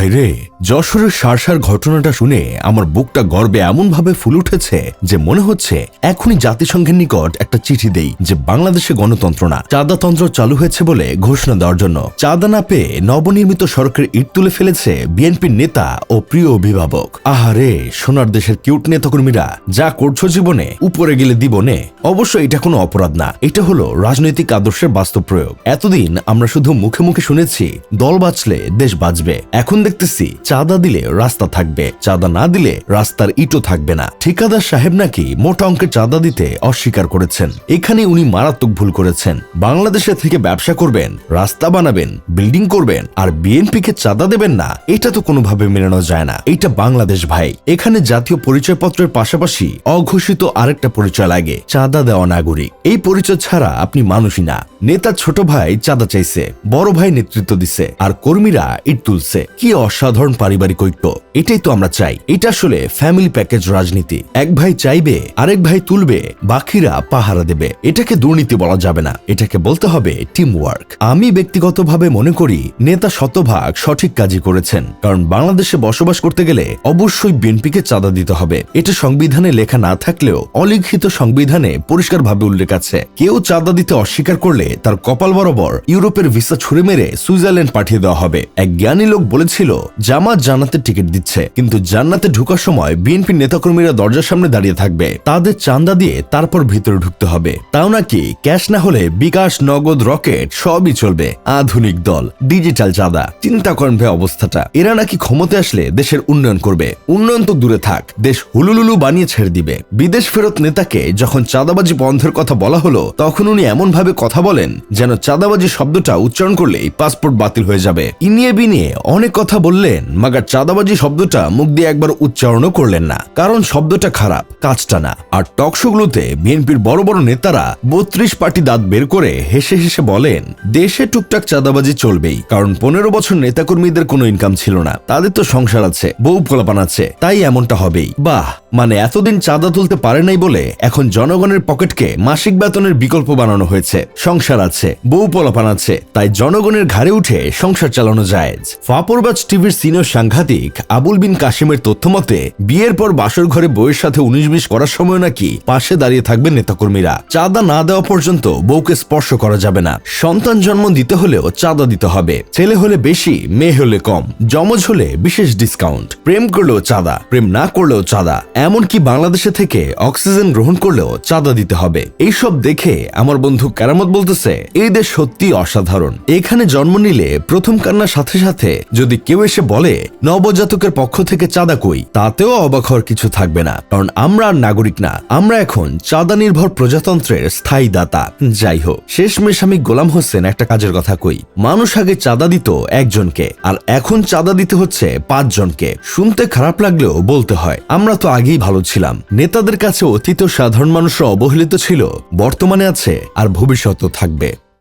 ভাইরে, যশোরের সারসার ঘটনাটা শুনে আমার বুকটা গর্বে এমন ভাবে ফুলে উঠেছে যে মনে হচ্ছে এখনই জাতিসংঘের নিকট একটা চিঠি দেই যে বাংলাদেশে গণতন্ত্র না, চাঁদাতন্ত্র চালু হয়েছে বলে ঘোষণা দেওয়ার জন্য। চাঁদা না পেয়ে নবনির্মিত সড়কের ইট তুলে ফেলেছে বিএনপির নেতা ও প্রিয় অভিভাবক। আহারে, সোনার দেশের কিউট নেতাকর্মীরা, যা করছো জীবনে, উপরে গেলে দিবনে। অবশ্য এটা কোনো অপরাধ না, এটা হলো রাজনৈতিক আদর্শের বাস্তব প্রয়োগ। এতদিন আমরা শুধু মুখে মুখে শুনেছি দল বাঁচলে দেশ বাঁচবে, এখন দেখতেছি চাঁদা দিলে রাস্তা থাকবে, চাঁদা না দিলে রাস্তার ইটও থাকবে না। ঠিকাদার সাহেব নাকি মোটা অঙ্কের চাঁদা দিতে অস্বীকার করেছেন। এখানে উনি মারাত্মক ভুল করেছেন। বাংলাদেশে থেকে ব্যবসা করবেন, রাস্তা বানাবেন, বিল্ডিং করবেন, আর বিএনপিকে চাঁদা দেবেন না, এটা তো কোনোভাবে মেলানো যায় না। এটা বাংলাদেশ ভাই। এখানে জাতীয় পরিচয়পত্রের পাশাপাশি অঘোষিত আরেকটা পরিচয় লাগে, চাঁদা দেওয়া নাগরিক। এই পরিচয় ছাড়া আপনি মানুষই না। নেতার ছোট ভাই চাঁদা চাইছে, বড় ভাই নেতৃত্ব দিছে, আর কর্মীরা ইট তুলছে। কি অসাধারণ পারিবারিক ঐক্য! এটাই তো আমরা চাই। এটা আসলে ফ্যামিলি প্যাকেজ রাজনীতি। এক ভাই চাইবে, আরেক ভাই তুলবে, বাকিরা পাহারা দেবে। এটাকে দুর্নীতি বলা যাবে না, এটাকে বলতে হবে টিম ওয়ার্ক। আমি ব্যক্তিগতভাবে মনে করি নেতা শতভাগ সঠিক কাজই করেছেন, কারণ বাংলাদেশে বসবাস করতে গেলে অবশ্যই বিএনপিকে চাঁদা দিতে হবে। এটা সংবিধানে লেখা না থাকলেও অলিখিত সংবিধানে পরিষ্কারভাবে উল্লেখ আছে। কেউ চাঁদা দিতে অস্বীকার করলে তার কপাল বরাবর ইউরোপের ভিসা ছুড়ে মেরে সুইজারল্যান্ড পাঠিয়ে দেওয়া হবে। এক জ্ঞানী লোক বলেছিল, জামাত জান্নাতের টিকিট দিচ্ছে, কিন্তু জান্নাতে ঢোকার সময় বিএনপি নেতাকর্মীরা দরজার সামনে দাঁড়িয়ে থাকবে, তাদের চাঁদা দিয়ে তারপর ভিতরে ঢুকতে হবে। তাও নাকি ক্যাশ না হলে বিকাশ, নগদ, রকেট সবই চলবে। আধুনিক দল, ডিজিটাল চাঁদা। চিন্তা করেন ভাই অবস্থাটা। এরা নাকি ক্ষমতা আসলে দেশের উন্নয়ন করবে। উন্নয়ন তো দূরে থাক, দেশ হুলুলুলু বানিয়ে ছেড়ে দিবে। বিদেশ ফেরত নেতাকে যখন চাঁদাবাজি বন্ধের কথা বলা হলো, তখন উনি এমন ভাবে কথা বলেন যেন চাঁদাবাজি শব্দটা উচ্চারণ করলেই পাসপোর্ট বাতিল হয়ে যাবে। ইনিয়ে বিনিয়ে অনেক কথা বললেন, মাগার চাঁদাবাজি শব্দটা মুখ দিয়ে একবার উচ্চারণও করলেন না, কারণ শব্দটা খারাপ, কাজটা না। আর টকশোগুলোতে বিএনপির বড় বড় নেতারা 32 পার্টি দাঁত বের করে হেসে হেসে বলেন, দেশে টুকটাক চাঁদাবাজি চলবেই, কারণ 15 বছর নেতাকর্মীদের কোনো ইনকাম ছিল না, তাদের তো সংসার আছে, বউ পোলাপান আছে, তাই এমনটা হবেই। বাহ, মানে এতদিন চাঁদা তুলতে পারে নাই বলে এখন জনগণের পকেটকে মাসিক বেতনের বিকল্প বানানো হয়েছে। সংসার আছে, বউ পোলাপান আছে, তাই জনগণের ঘাড়ে উঠে সংসার চালানো যায়। ফাপরবাজ টিভির সিনিয়র সাংঘাতিক আবুল বিন কাশিমের তথ্য মতে, বিয়ের পর বাসর ঘরে বউয়ের সাথে 19-20 করার সময় নাকি পাশে দাঁড়িয়ে থাকবেন নেতাকর্মীরা। চাঁদা না দেওয়া পর্যন্ত বউকে স্পর্শ করা যাবে না। সন্তান জন্ম দিতে হলেও চাঁদা দিতে হবে। ছেলে হলে বেশি, মেয়ে হলে কম, যমজ হলে বিশেষ ডিসকাউন্ট। প্রেম করলেও চাঁদা, প্রেম না করলেও চাঁদা। এমনকি বাংলাদেশে থেকে অক্সিজেন গ্রহণ করলেও চাঁদা দিতে হবে। এইসব দেখে আমার বন্ধু কেরামত বলতেছে, এই দেশ সত্যি অসাধারণ। এখানে জন্ম নিলে প্রথম কান্নার সাথে সাথে যদি কেউ এসে বলে নবজাতকের পক্ষ থেকে চাঁদা কই, তাতেও অবাক হওয়ার কিছু থাকবে না, কারণ আমরা আর নাগরিক না, আমরা এখন চাঁদা নির্ভর প্রজাতন্ত্রের স্থায়ী দাতা। যাই হোক, শেষমেশ আমি গোলাম হোসেন একটা কাজের কথা কই। মানুষ আগে চাঁদা দিত একজনকে, আর এখন চাঁদা দিতে হচ্ছে 5 জনকে। শুনতে খারাপ লাগলেও বলতে হয়, আমরা তো আগেই ভালো ছিলাম। নেতাদের কাছে অতীত সাধারণ মানুষরা অবহেলিত ছিল, বর্তমানে আছে, আর ভবিষ্যতেও থাকবে।